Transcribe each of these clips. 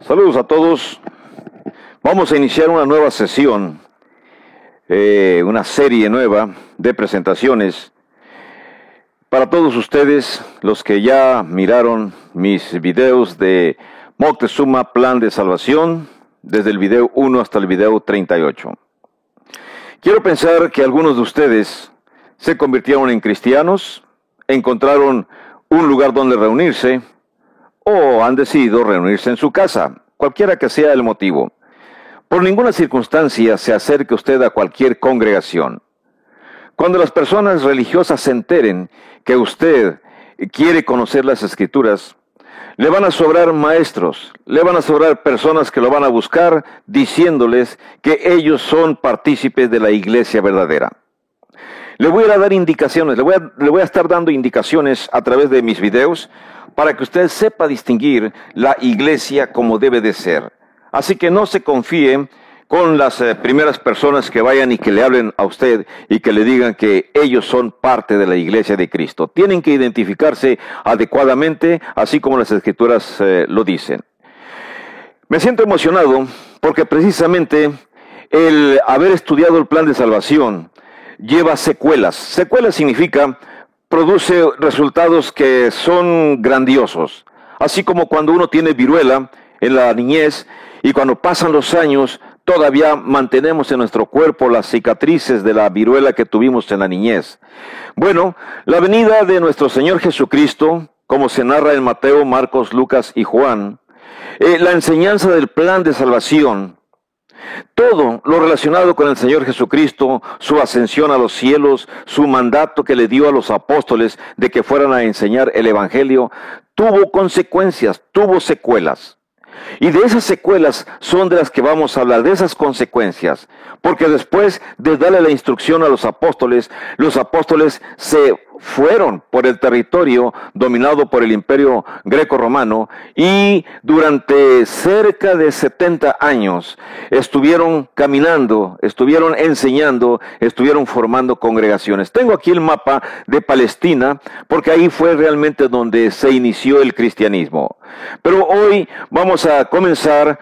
Saludos a todos. Vamos a iniciar una nueva sesión, una serie nueva de presentaciones para todos ustedes, los que ya miraron mis videos de Moctezuma Plan de Salvación, desde el video 1 hasta el video 38. Quiero pensar que algunos de ustedes se convirtieron en cristianos, encontraron un lugar donde reunirse, o han decidido reunirse en su casa, cualquiera que sea el motivo. Por ninguna circunstancia se acerque usted a cualquier congregación. Cuando las personas religiosas se enteren que usted quiere conocer las Escrituras, le van a sobrar maestros, le van a sobrar personas que lo van a buscar diciéndoles que ellos son partícipes de la iglesia verdadera. Le voy a dar indicaciones, le voy a estar dando indicaciones a través de mis videos para que usted sepa distinguir la iglesia como debe de ser. Así que no se confíe con las primeras personas que vayan y que le hablen a usted y que le digan que ellos son parte de la iglesia de Cristo. Tienen que identificarse adecuadamente, así como las Escrituras lo dicen. Me siento emocionado porque precisamente el haber estudiado el plan de salvación lleva secuelas. Secuelas significa produce resultados que son grandiosos. Así como cuando uno tiene viruela en la niñez y cuando pasan los años todavía mantenemos en nuestro cuerpo las cicatrices de la viruela que tuvimos en la niñez. Bueno, la venida de nuestro Señor Jesucristo, como se narra en Mateo, Marcos, Lucas y Juan, la enseñanza del plan de salvación, todo lo relacionado con el Señor Jesucristo, su ascensión a los cielos, su mandato que le dio a los apóstoles de que fueran a enseñar el Evangelio, tuvo consecuencias, tuvo secuelas. Y de esas secuelas son de las que vamos a hablar, de esas consecuencias. Porque después de darle la instrucción a los apóstoles se fueron por el territorio dominado por el imperio greco-romano y durante cerca de 70 años estuvieron caminando, estuvieron enseñando, estuvieron formando congregaciones. Tengo aquí el mapa de Palestina porque ahí fue realmente donde se inició el cristianismo. Pero hoy vamos a comenzar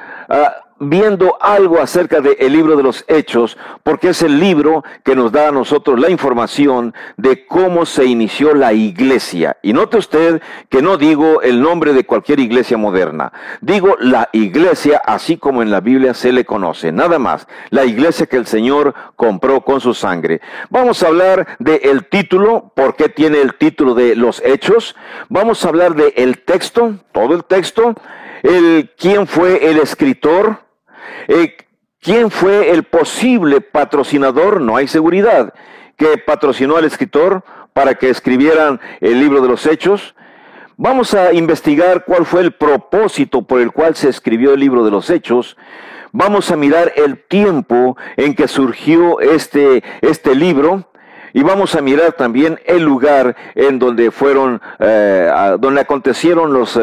viendo algo acerca del libro de los Hechos, porque es el libro que nos da a nosotros la información de cómo se inició la iglesia. Y note usted que no digo el nombre de cualquier iglesia moderna, digo la iglesia así como en la Biblia se le conoce, nada más, la iglesia que el Señor compró con su sangre. Vamos a hablar del título, por qué tiene el título de los Hechos, vamos a hablar del texto, todo el texto, quién fue el escritor, quién fue el posible patrocinador, no hay seguridad, que patrocinó al escritor para que escribieran el libro de los Hechos. Vamos a investigar cuál fue el propósito por el cual se escribió el libro de los Hechos. Vamos a mirar el tiempo en que surgió este libro. Y vamos a mirar también el lugar en donde donde acontecieron los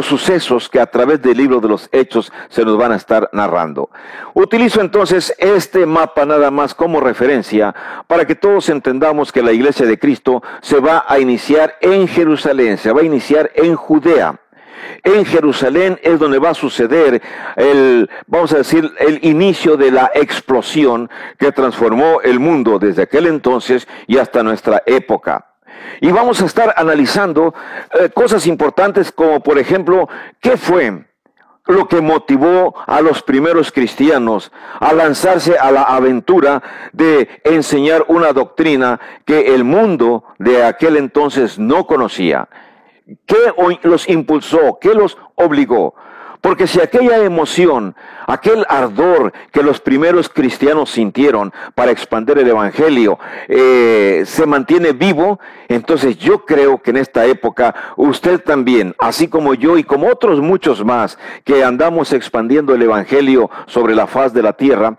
sucesos que a través del libro de los Hechos se nos van a estar narrando. Utilizo entonces este mapa nada más como referencia para que todos entendamos que la iglesia de Cristo se va a iniciar en Jerusalén, se va a iniciar en Judea. En Jerusalén es donde va a suceder el inicio de la explosión que transformó el mundo desde aquel entonces y hasta nuestra época. Y vamos a estar analizando cosas importantes como por ejemplo, ¿qué fue lo que motivó a los primeros cristianos a lanzarse a la aventura de enseñar una doctrina que el mundo de aquel entonces no conocía? ¿Qué los impulsó? ¿Qué los obligó? Porque si aquella emoción, aquel ardor que los primeros cristianos sintieron para expandir el Evangelio se mantiene vivo, entonces yo creo que en esta época usted también, así como yo y como otros muchos más que andamos expandiendo el Evangelio sobre la faz de la tierra,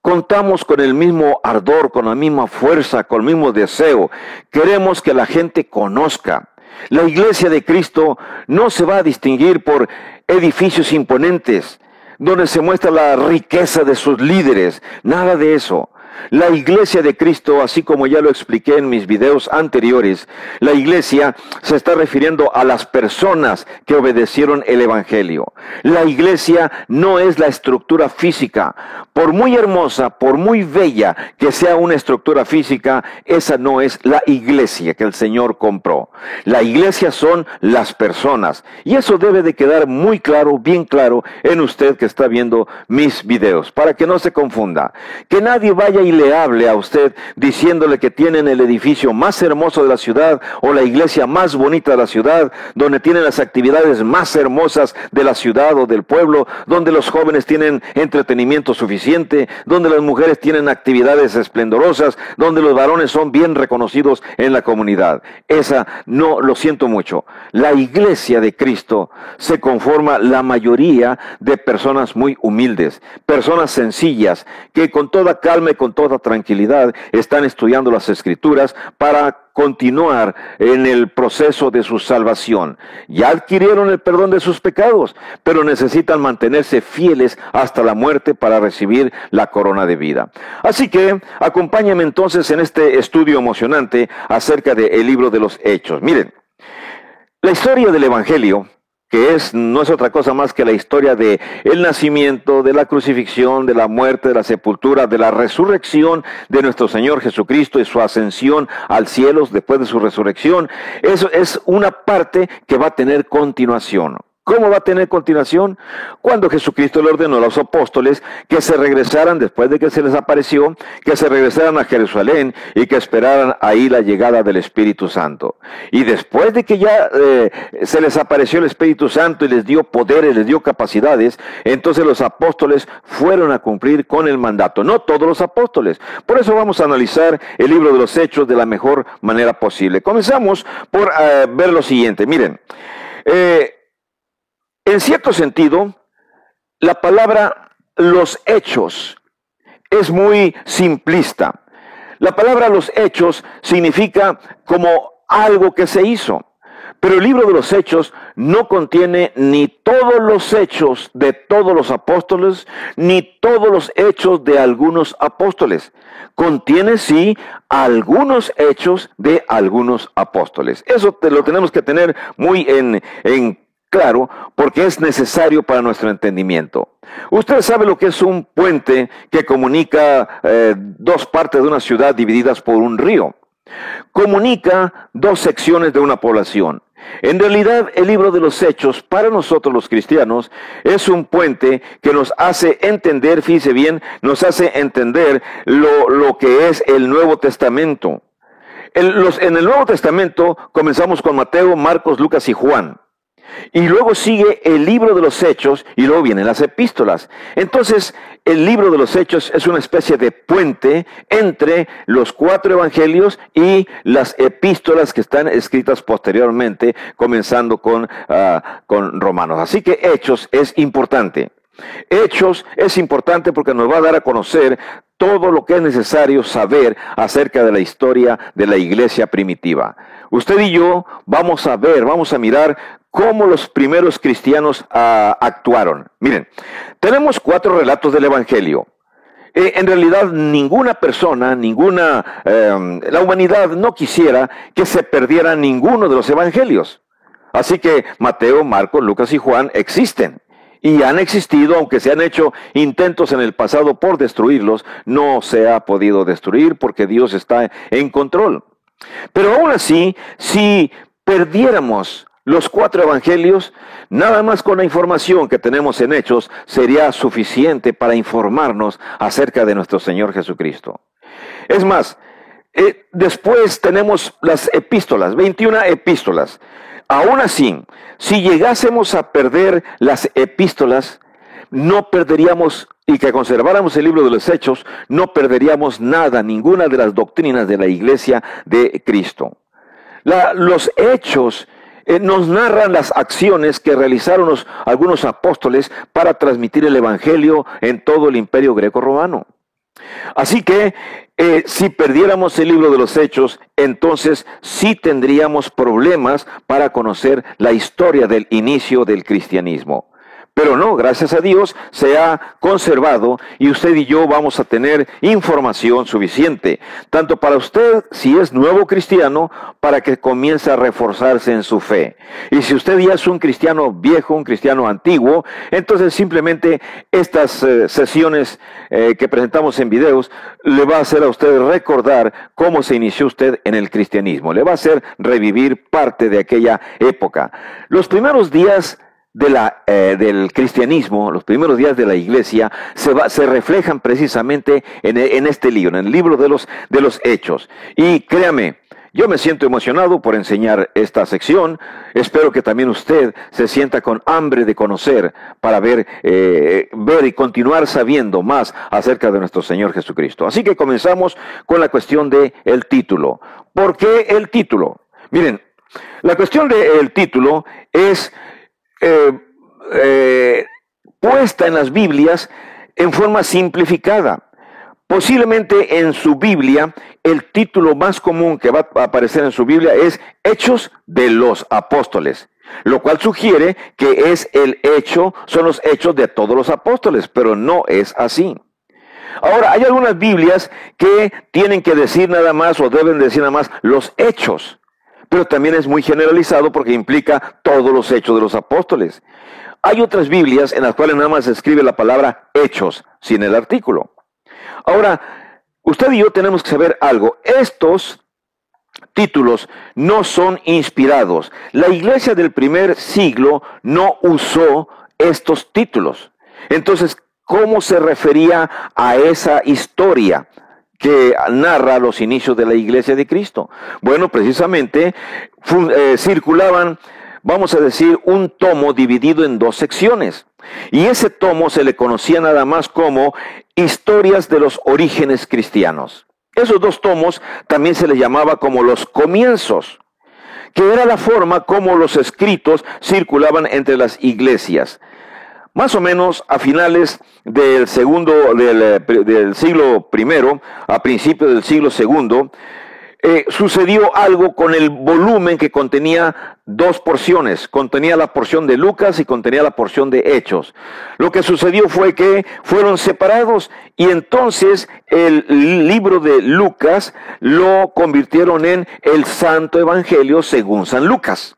contamos con el mismo ardor, con la misma fuerza, con el mismo deseo. Queremos que la gente conozca. La iglesia de Cristo no se va a distinguir por edificios imponentes, donde se muestra la riqueza de sus líderes, nada de eso. La iglesia de Cristo, así como ya lo expliqué en mis videos anteriores, la iglesia se está refiriendo a las personas que obedecieron el Evangelio. La iglesia no es la estructura física. Por muy hermosa, por muy bella que sea una estructura física, esa no es la iglesia que el Señor compró. La iglesia son las personas. Y eso debe de quedar muy claro, bien claro, en usted que está viendo mis videos, para que no se confunda. Que nadie vaya y le hable a usted diciéndole que tienen el edificio más hermoso de la ciudad o la iglesia más bonita de la ciudad, donde tienen las actividades más hermosas de la ciudad o del pueblo, donde los jóvenes tienen entretenimiento suficiente, donde las mujeres tienen actividades esplendorosas, donde los varones son bien reconocidos en la comunidad. Esa no, lo siento mucho. La iglesia de Cristo se conforma la mayoría de personas muy humildes, personas sencillas, que con toda calma y con toda tranquilidad están estudiando las Escrituras para continuar en el proceso de su salvación. Ya adquirieron el perdón de sus pecados, pero necesitan mantenerse fieles hasta la muerte para recibir la corona de vida. Así que acompáñenme entonces en este estudio emocionante acerca del libro de los Hechos. Miren, la historia del Evangelio, que no es otra cosa más que la historia de el nacimiento, de la crucifixión, de la muerte, de la sepultura, de la resurrección de nuestro Señor Jesucristo y su ascensión al cielo después de su resurrección. Eso es una parte que va a tener continuación. ¿Cómo va a tener continuación? Cuando Jesucristo le ordenó a los apóstoles que se regresaran después de que se les apareció, que se regresaran a Jerusalén y que esperaran ahí la llegada del Espíritu Santo. Y después de que ya se les apareció el Espíritu Santo y les dio poderes, les dio capacidades, entonces los apóstoles fueron a cumplir con el mandato. No todos los apóstoles. Por eso vamos a analizar el libro de los Hechos de la mejor manera posible. Comenzamos por ver lo siguiente. Miren, en cierto sentido, la palabra los hechos es muy simplista. La palabra los hechos significa como algo que se hizo. Pero el libro de los Hechos no contiene ni todos los hechos de todos los apóstoles, ni todos los hechos de algunos apóstoles. Contiene, sí, algunos hechos de algunos apóstoles. Eso lo tenemos que tener muy en claro, porque es necesario para nuestro entendimiento. Usted sabe lo que es un puente que comunica dos partes de una ciudad divididas por un río. Comunica dos secciones de una población. En realidad, el libro de los Hechos, para nosotros los cristianos, es un puente que nos hace entender, fíjese bien, nos hace entender lo que es el Nuevo Testamento. En el Nuevo Testamento comenzamos con Mateo, Marcos, Lucas y Juan. Y luego sigue el libro de los Hechos y luego vienen las epístolas. Entonces, el libro de los Hechos es una especie de puente entre los 4 evangelios y las epístolas que están escritas posteriormente, comenzando con Romanos. Así que Hechos es importante. Hechos es importante porque nos va a dar a conocer todo lo que es necesario saber acerca de la historia de la iglesia primitiva. Usted y yo vamos a ver, vamos a mirar cómo los primeros cristianos actuaron. Miren, tenemos 4 relatos del Evangelio. En realidad ninguna persona, la humanidad no quisiera que se perdiera ninguno de los evangelios. Así que Mateo, Marcos, Lucas y Juan existen. Y han existido, aunque se han hecho intentos en el pasado por destruirlos, no se ha podido destruir porque Dios está en control. Pero aún así, si perdiéramos los 4 evangelios, nada más con la información que tenemos en Hechos sería suficiente para informarnos acerca de nuestro Señor Jesucristo. Es más, después tenemos las epístolas, 21 epístolas. Aún así, si llegásemos a perder las epístolas, no perderíamos, y que conserváramos el libro de los Hechos, no perderíamos nada, ninguna de las doctrinas de la iglesia de Cristo. Los Hechos nos narran las acciones que realizaron algunos apóstoles para transmitir el evangelio en todo el imperio greco-romano. Así que si perdiéramos el libro de los Hechos, entonces sí tendríamos problemas para conocer la historia del inicio del cristianismo. Pero no, gracias a Dios se ha conservado y usted y yo vamos a tener información suficiente, tanto para usted si es nuevo cristiano, para que comience a reforzarse en su fe. Y si usted ya es un cristiano viejo, un cristiano antiguo, entonces simplemente estas sesiones que presentamos en videos le va a hacer a usted recordar cómo se inició usted en el cristianismo, le va a hacer revivir parte de aquella época. Los primeros días del cristianismo, los primeros días de la iglesia, se reflejan precisamente en este libro, en el libro de los Hechos. Y créame, yo me siento emocionado por enseñar esta sección. Espero que también usted se sienta con hambre de conocer para ver y continuar sabiendo más acerca de nuestro Señor Jesucristo. Así que comenzamos con la cuestión del título. ¿Por qué el título? Miren, la cuestión del título es puesta en las Biblias en forma simplificada. Posiblemente en su Biblia, el título más común que va a aparecer en su Biblia es Hechos de los Apóstoles, lo cual sugiere que son los hechos de todos los apóstoles, pero no es así. Ahora, hay algunas Biblias que tienen que decir nada más o deben decir nada más los hechos, pero también es muy generalizado porque implica todos los hechos de los apóstoles. Hay otras Biblias en las cuales nada más se escribe la palabra hechos, sin el artículo. Ahora, usted y yo tenemos que saber algo. Estos títulos no son inspirados. La iglesia del primer siglo no usó estos títulos. Entonces, ¿cómo se refería a esa historia que narra los inicios de la iglesia de Cristo? Bueno, precisamente circulaban, vamos a decir, un tomo dividido en dos secciones. Y ese tomo se le conocía nada más como Historias de los Orígenes Cristianos. Esos dos tomos también se les llamaba como los comienzos, que era la forma como los escritos circulaban entre las iglesias. Más o menos a finales del siglo I, a principios del siglo II, sucedió algo con el volumen que contenía dos porciones. Contenía la porción de Lucas y contenía la porción de Hechos. Lo que sucedió fue que fueron separados y entonces el libro de Lucas lo convirtieron en el Santo Evangelio según San Lucas.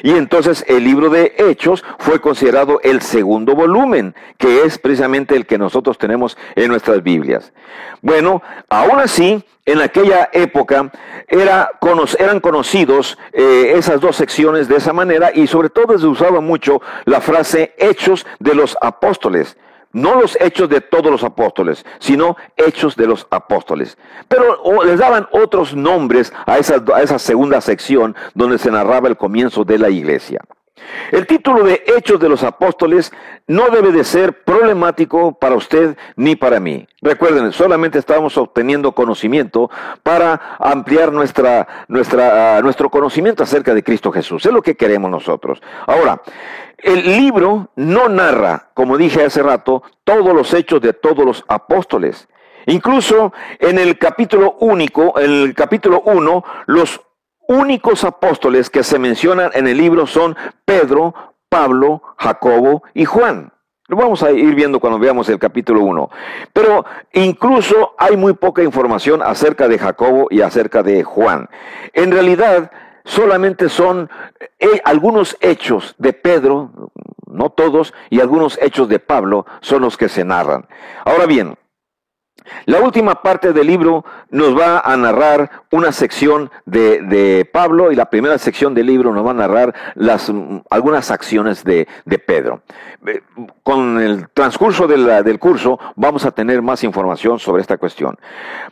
Y entonces el libro de Hechos fue considerado el segundo volumen, que es precisamente el que nosotros tenemos en nuestras Biblias. Bueno, aún así, en aquella época eran conocidos esas dos secciones de esa manera, y sobre todo se usaba mucho la frase Hechos de los Apóstoles. No los hechos de todos los apóstoles, sino hechos de los apóstoles. Pero les daban otros nombres a esa segunda sección donde se narraba el comienzo de la iglesia. El título de Hechos de los Apóstoles no debe de ser problemático para usted ni para mí. Recuerden, solamente estamos obteniendo conocimiento para ampliar nuestro conocimiento acerca de Cristo Jesús. Es lo que queremos nosotros. Ahora, el libro no narra, como dije hace rato, todos los hechos de todos los apóstoles. Incluso en el capítulo 1, los únicos apóstoles que se mencionan en el libro son Pedro, Pablo, Jacobo y Juan. Lo vamos a ir viendo cuando veamos el capítulo 1. Pero incluso hay muy poca información acerca de Jacobo y acerca de Juan. En realidad, solamente son algunos hechos de Pedro, no todos, y algunos hechos de Pablo son los que se narran. Ahora bien, la última parte del libro nos va a narrar una sección de Pablo, y la primera sección del libro nos va a narrar algunas acciones de Pedro. Con el transcurso del curso vamos a tener más información sobre esta cuestión.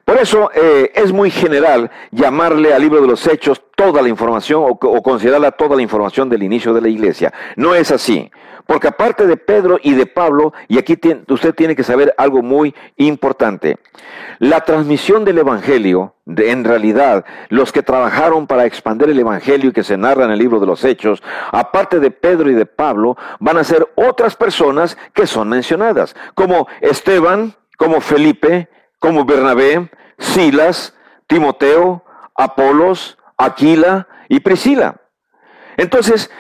Por eso es muy general llamarle al libro de los Hechos toda la información o considerarla toda la información del inicio de la iglesia. No es así. Porque aparte de Pedro y de Pablo, y aquí usted tiene que saber algo muy importante, la transmisión del Evangelio, en realidad, los que trabajaron para expandir el Evangelio y que se narra en el libro de los Hechos, aparte de Pedro y de Pablo, van a ser otras personas que son mencionadas, como Esteban, como Felipe, como Bernabé, Silas, Timoteo, Apolos, Aquila y Priscila. Entonces,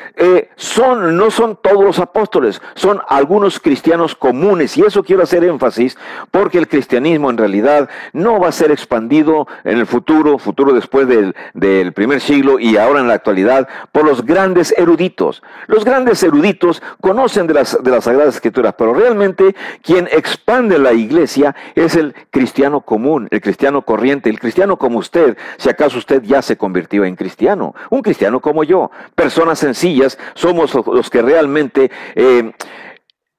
no son todos los apóstoles, son algunos cristianos comunes, y eso quiero hacer énfasis, porque el cristianismo en realidad no va a ser expandido en el futuro después del primer siglo y ahora en la actualidad, por los grandes eruditos. Los grandes eruditos conocen de las Sagradas Escrituras, pero realmente quien expande la iglesia es el cristiano común, el cristiano corriente, el cristiano como usted, si acaso usted ya se convirtió en cristiano, un cristiano como yo. Personas sencillas somos los que realmente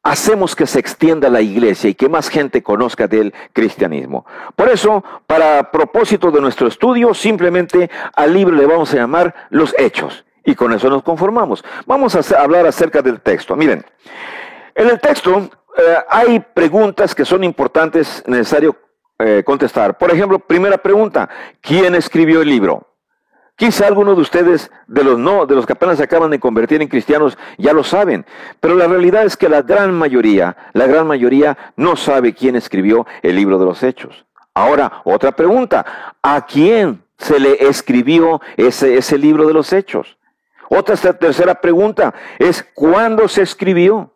hacemos que se extienda la iglesia y que más gente conozca del cristianismo. Por eso, para propósito de nuestro estudio, simplemente al libro le vamos a llamar Los Hechos, y con eso nos conformamos. Vamos a hablar acerca del texto. Miren, en el texto hay preguntas que son importantes, necesario contestar. Por ejemplo, primera pregunta: ¿quién escribió el libro? Quizá algunos de ustedes, de los que apenas se acaban de convertir en cristianos, ya lo saben. Pero la realidad es que la gran mayoría no sabe quién escribió el libro de los Hechos. Ahora, otra pregunta: ¿a quién se le escribió ese libro de los Hechos? Tercera pregunta es: ¿cuándo se escribió?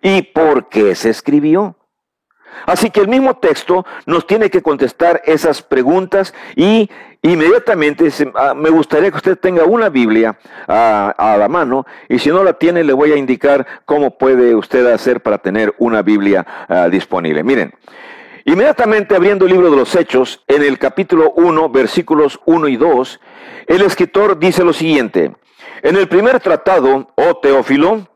¿Y por qué se escribió? Así que el mismo texto nos tiene que contestar esas preguntas, y inmediatamente me gustaría que usted tenga una Biblia a la mano, y si no la tiene le voy a indicar cómo puede usted hacer para tener una Biblia disponible. Miren, inmediatamente abriendo el libro de los Hechos, en el capítulo 1, versículos 1 y 2, el escritor dice lo siguiente: en el primer tratado, oh Teófilo,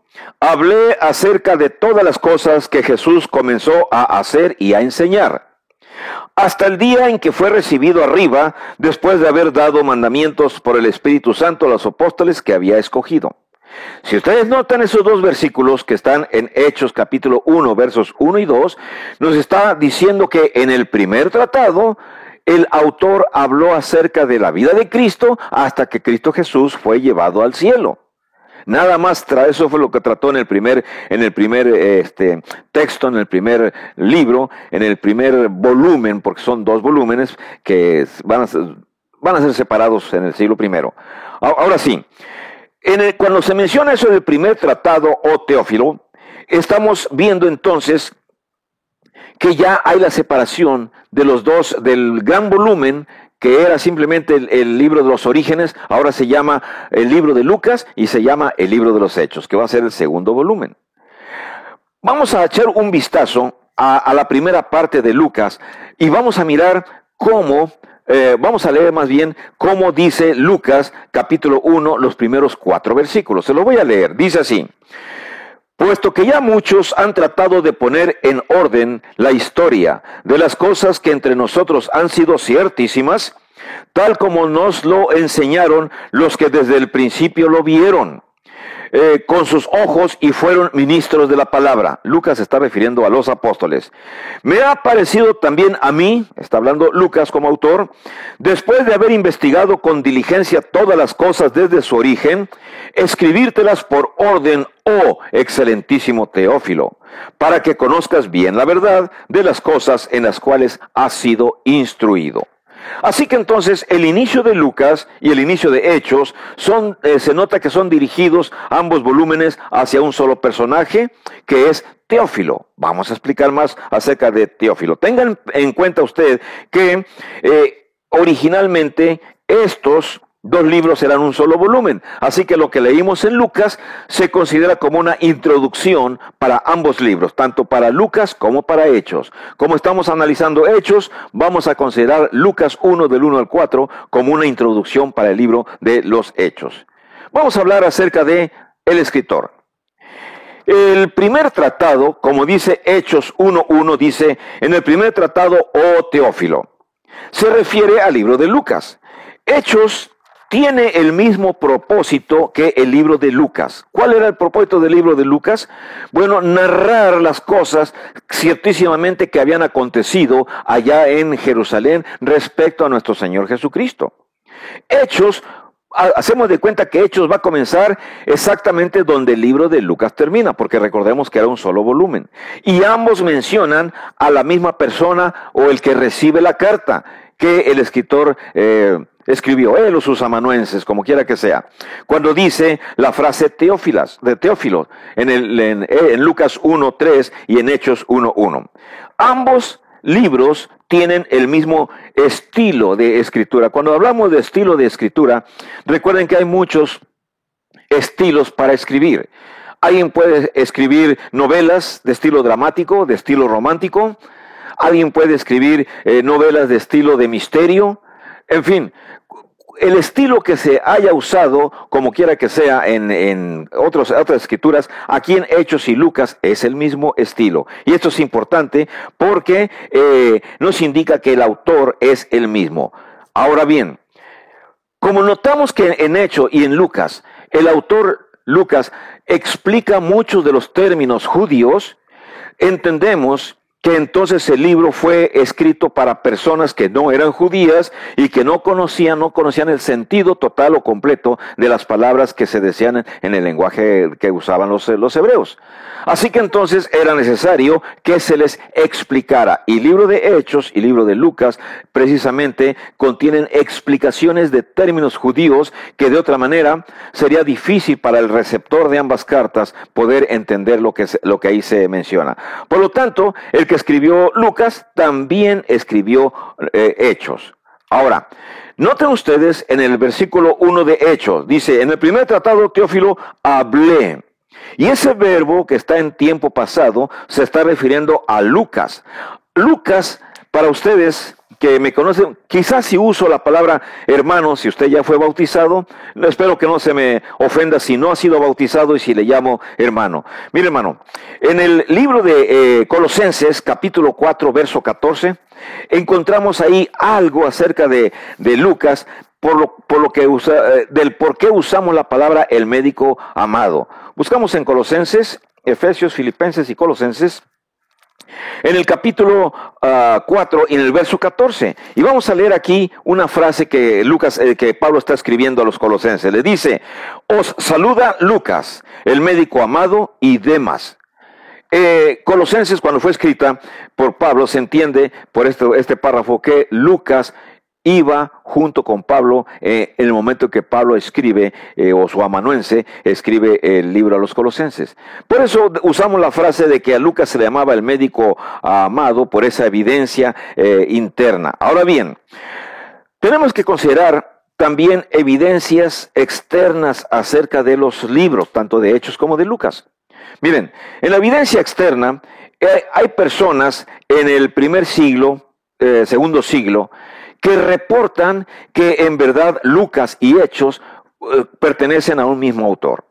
hablé acerca de todas las cosas que Jesús comenzó a hacer y a enseñar, hasta el día en que fue recibido arriba, después de haber dado mandamientos por el Espíritu Santo a los apóstoles que había escogido. Si ustedes notan esos dos versículos que están en Hechos capítulo 1, versos 1 y 2, nos está diciendo que en el primer tratado el autor habló acerca de la vida de Cristo hasta que Cristo Jesús fue llevado al cielo. Nada más, eso fue lo que trató en el primer texto, en el primer libro, en el primer volumen, porque son dos volúmenes que van a ser separados en el siglo I. Ahora sí, cuando se menciona eso del primer tratado, oh Teófilo, estamos viendo entonces que ya hay la separación de los dos, del gran volumen que era simplemente el libro de los Orígenes, ahora se llama el libro de Lucas y se llama el libro de los Hechos, que va a ser el segundo volumen. Vamos a echar un vistazo a la primera parte de Lucas y vamos a mirar vamos a leer más bien cómo dice Lucas capítulo 1, los primeros 4 versículos. Se los voy a leer, dice así: puesto que ya muchos han tratado de poner en orden la historia de las cosas que entre nosotros han sido ciertísimas, tal como nos lo enseñaron los que desde el principio lo vieron con sus ojos y fueron ministros de la palabra. Lucas se está refiriendo a los apóstoles. Me ha parecido también a mí, está hablando Lucas como autor, después de haber investigado con diligencia todas las cosas desde su origen, escribírtelas por orden, oh excelentísimo Teófilo, para que conozcas bien la verdad de las cosas en las cuales has sido instruido. Así que entonces el inicio de Lucas y el inicio de Hechos se nota que son dirigidos ambos volúmenes hacia un solo personaje, que es Teófilo. Vamos a explicar más acerca de Teófilo. Tengan en cuenta usted que originalmente estos dos libros eran un solo volumen, así que lo que leímos en Lucas se considera como una introducción para ambos libros, tanto para Lucas como para Hechos. Como estamos analizando Hechos, vamos a considerar Lucas 1 del 1 al 4 como una introducción para el libro de los Hechos. Vamos a hablar acerca de el escritor. El primer tratado, como dice Hechos 1:1, dice: en el primer tratado, oh Teófilo, se refiere al libro de Lucas. Hechos tiene el mismo propósito que el libro de Lucas. ¿Cuál era el propósito del libro de Lucas? Bueno, narrar las cosas ciertísimamente que habían acontecido allá en Jerusalén respecto a nuestro Señor Jesucristo. Hechos, hacemos de cuenta que Hechos va a comenzar exactamente donde el libro de Lucas termina, porque recordemos que era un solo volumen. Y ambos mencionan a la misma persona o el que recibe la carta, que el escritor escribió, él o sus amanuenses, como quiera que sea, cuando dice la frase de Teófilo en Lucas 1:3 y en Hechos 1:1. Ambos libros tienen el mismo estilo de escritura. Cuando hablamos de estilo de escritura, recuerden que hay muchos estilos para escribir. Alguien puede escribir novelas de estilo dramático, de estilo romántico. Alguien puede escribir novelas de estilo de misterio. En fin, el estilo que se haya usado, como quiera que sea, en otras escrituras, aquí en Hechos y Lucas es el mismo estilo. Y esto es importante porque nos indica que el autor es el mismo. Ahora bien, como notamos que en Hechos y en Lucas, el autor Lucas explica muchos de los términos judíos, entendemos que entonces el libro fue escrito para personas que no eran judías y que no conocían el sentido total o completo de las palabras que se decían en el lenguaje que usaban los hebreos. Así que entonces era necesario que se les explicara. Y el libro de Hechos y el libro de Lucas precisamente contienen explicaciones de términos judíos que de otra manera sería difícil para el receptor de ambas cartas poder entender lo que ahí se menciona. Por lo tanto, el que escribió Lucas también escribió Hechos. Ahora, noten ustedes en el versículo 1 de Hechos, dice, en el primer tratado, Teófilo, hablé. Y ese verbo que está en tiempo pasado se está refiriendo a Lucas. Lucas, para ustedes que me conocen, quizás si uso la palabra hermano, si usted ya fue bautizado, espero que no se me ofenda si no ha sido bautizado y si le llamo hermano. Mire, hermano, en el libro de Colosenses, capítulo 4, verso 14, encontramos ahí algo acerca de Lucas, del por qué usamos la palabra el médico amado. Buscamos en Colosenses, Efesios, Filipenses y Colosenses, en el capítulo 4 y en el verso 14. Y vamos a leer aquí una frase que Pablo está escribiendo a los colosenses. Le dice, os saluda Lucas, el médico amado, y Demas. Colosenses, cuando fue escrita por Pablo, se entiende por este párrafo que Lucas iba junto con Pablo en el momento que Pablo escribe, o su amanuense escribe el libro a los colosenses. Por eso usamos la frase de que a Lucas se le llamaba el médico amado por esa evidencia interna. Ahora bien, tenemos que considerar también evidencias externas acerca de los libros, tanto de Hechos como de Lucas. Miren, en la evidencia externa hay personas en el primer siglo, segundo siglo, que reportan que en verdad Lucas y Hechos pertenecen a un mismo autor.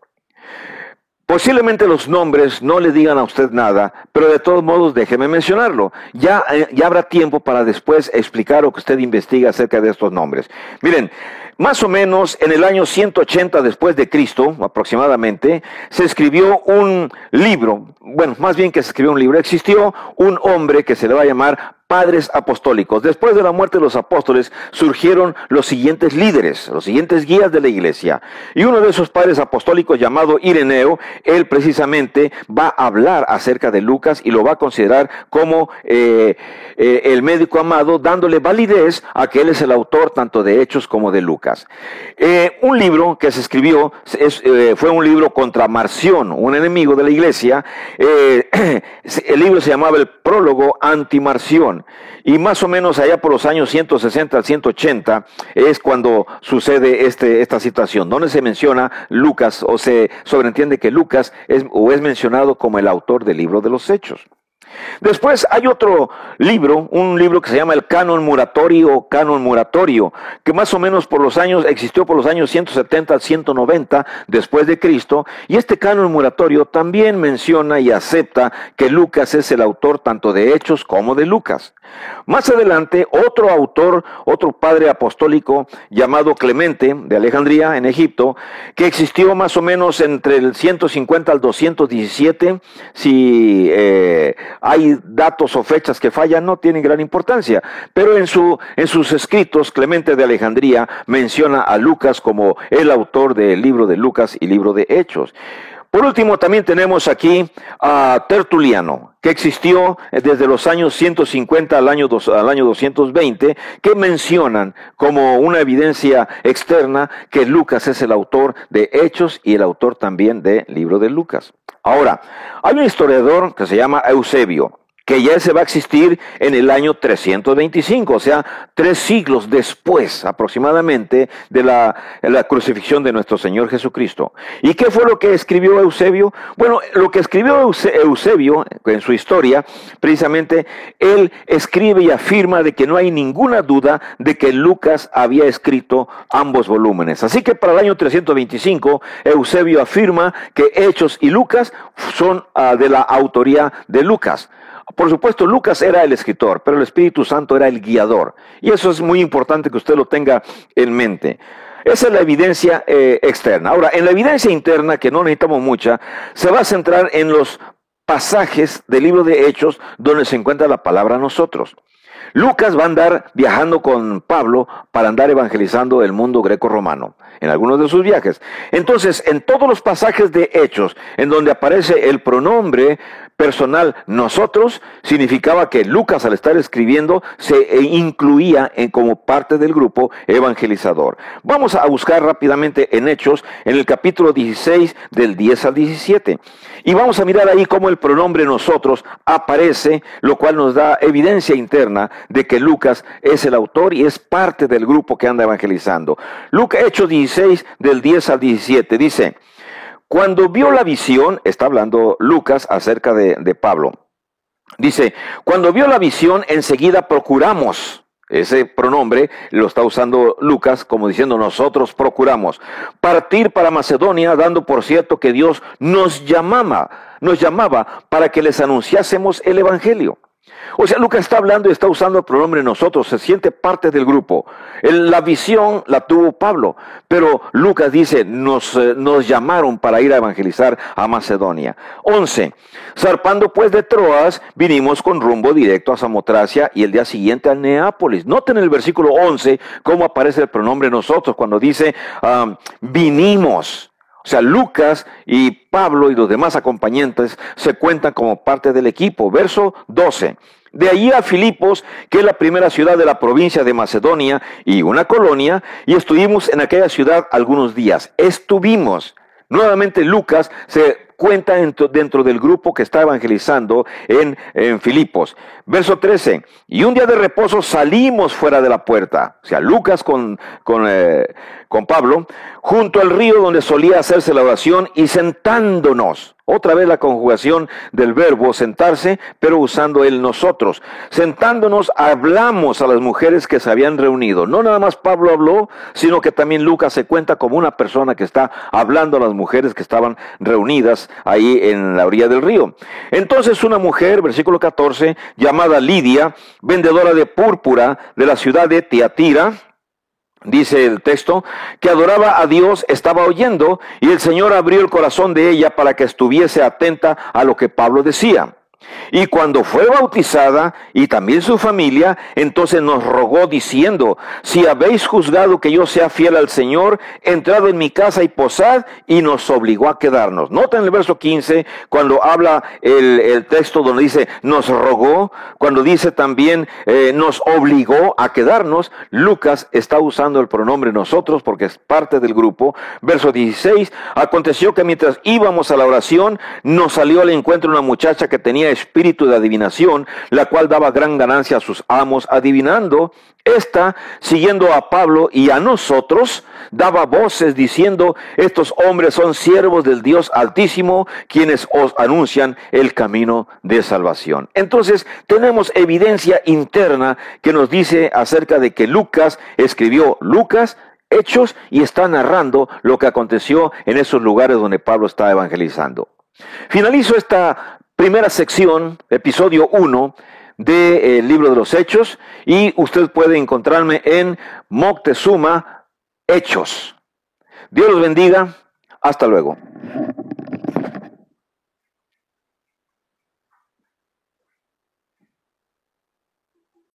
Posiblemente los nombres no le digan a usted nada, pero de todos modos déjeme mencionarlo. Ya habrá tiempo para después explicar o que usted investigue acerca de estos nombres. Miren, más o menos en el año 180 después de Cristo, aproximadamente, se escribió un libro. Bueno, más bien que se escribió un libro. Existió un hombre que se le va a llamar padres apostólicos. Después de la muerte de los apóstoles surgieron los siguientes líderes, los siguientes guías de la iglesia. Y uno de esos padres apostólicos llamado Ireneo, él precisamente va a hablar acerca de Lucas y lo va a considerar como el médico amado, dándole validez a que él es el autor tanto de Hechos como de Lucas. Un libro que se escribió fue un libro contra Marción, un enemigo de la iglesia. El libro se llamaba el Prólogo anti-Marción. Y más o menos allá por los años 160 al 180 es cuando sucede esta situación, donde se menciona Lucas, o se sobreentiende que Lucas es mencionado como el autor del libro de los Hechos. Después hay otro libro, un libro que se llama el Canon Muratorio, que más o menos existió por los años 170 al 190 después de Cristo, y este Canon Muratorio también menciona y acepta que Lucas es el autor tanto de Hechos como de Lucas. Más adelante, otro autor, otro padre apostólico llamado Clemente de Alejandría en Egipto, que existió más o menos entre el 150 al 217, si hay datos o fechas que fallan, no tienen gran importancia, pero en sus escritos, Clemente de Alejandría menciona a Lucas como el autor del libro de Lucas y libro de Hechos. Por último, también tenemos aquí a Tertuliano, que existió desde los años 150 al año 220, que mencionan como una evidencia externa que Lucas es el autor de Hechos y el autor también del libro de Lucas. Ahora, hay un historiador que se llama Eusebio, que ya se va a existir en el año 325, o sea, 3 siglos después aproximadamente de la crucifixión de nuestro Señor Jesucristo. ¿Y qué fue lo que escribió Eusebio? Bueno, lo que escribió Eusebio en su historia, precisamente, él escribe y afirma de que no hay ninguna duda de que Lucas había escrito ambos volúmenes. Así que para el año 325, Eusebio afirma que Hechos y Lucas son de la autoría de Lucas. Por supuesto, Lucas era el escritor, pero el Espíritu Santo era el guiador. Y eso es muy importante que usted lo tenga en mente. Esa es la evidencia externa. Ahora, en la evidencia interna, que no necesitamos mucha, se va a centrar en los pasajes del libro de Hechos donde se encuentra la palabra nosotros. Lucas va a andar viajando con Pablo para andar evangelizando el mundo greco-romano en algunos de sus viajes. Entonces, en todos los pasajes de Hechos, en donde aparece el pronombre personal nosotros, significaba que Lucas, al estar escribiendo, se incluía como parte del grupo evangelizador. Vamos a buscar rápidamente en Hechos, en el capítulo 16, del 10 al 17. Y vamos a mirar ahí cómo el pronombre nosotros aparece, lo cual nos da evidencia interna de que Lucas es el autor y es parte del grupo que anda evangelizando. Hechos 16, del 10 al 17, dice: cuando vio la visión, está hablando Lucas acerca de Pablo, dice, cuando vio la visión, enseguida procuramos. Ese pronombre lo está usando Lucas como diciendo nosotros procuramos partir para Macedonia, dando por cierto que Dios nos llamaba para que les anunciásemos el evangelio. O sea, Lucas está hablando y está usando el pronombre nosotros, se siente parte del grupo. La visión la tuvo Pablo, pero Lucas dice, nos llamaron para ir a evangelizar a Macedonia. 11. Zarpando pues de Troas, vinimos con rumbo directo a Samotracia y el día siguiente a Neápolis. Noten en el versículo 11 cómo aparece el pronombre nosotros cuando dice vinimos. O sea, Lucas y Pablo y los demás acompañantes se cuentan como parte del equipo. Verso 12. De allí a Filipos, que es la primera ciudad de la provincia de Macedonia y una colonia, y estuvimos en aquella ciudad algunos días. Nuevamente Lucas se cuenta dentro del grupo que está evangelizando en Filipos. Verso 13, y un día de reposo salimos fuera de la puerta, o sea, Lucas con Pablo, junto al río donde solía hacerse la oración, y sentándonos, otra vez la conjugación del verbo sentarse, pero usando el nosotros. Sentándonos, hablamos a las mujeres que se habían reunido. No nada más Pablo habló, sino que también Lucas se cuenta como una persona que está hablando a las mujeres que estaban reunidas ahí en la orilla del río. Entonces una mujer, versículo 14, llamada Lidia, vendedora de púrpura de la ciudad de Tiatira, dice el texto, que adoraba a Dios, estaba oyendo, y el Señor abrió el corazón de ella para que estuviese atenta a lo que Pablo decía. Y cuando fue bautizada, y también su familia, entonces nos rogó diciendo, si habéis juzgado que yo sea fiel al Señor, entrad en mi casa y posad, y nos obligó a quedarnos. Noten el verso 15, cuando habla el texto donde dice, nos rogó, cuando dice también, nos obligó a quedarnos, Lucas está usando el pronombre nosotros, porque es parte del grupo. Verso 16, aconteció que mientras íbamos a la oración, nos salió al encuentro una muchacha que tenía espíritu de adivinación, la cual daba gran ganancia a sus amos adivinando. Esta, siguiendo a Pablo y a nosotros, daba voces diciendo, estos hombres son siervos del Dios Altísimo, quienes os anuncian el camino de salvación. Entonces, tenemos evidencia interna que nos dice acerca de que Lucas escribió Hechos, y está narrando lo que aconteció en esos lugares donde Pablo está evangelizando. Finalizo esta primera sección, episodio 1 del libro de los Hechos, y usted puede encontrarme en Moctezuma Hechos. Dios los bendiga. Hasta luego.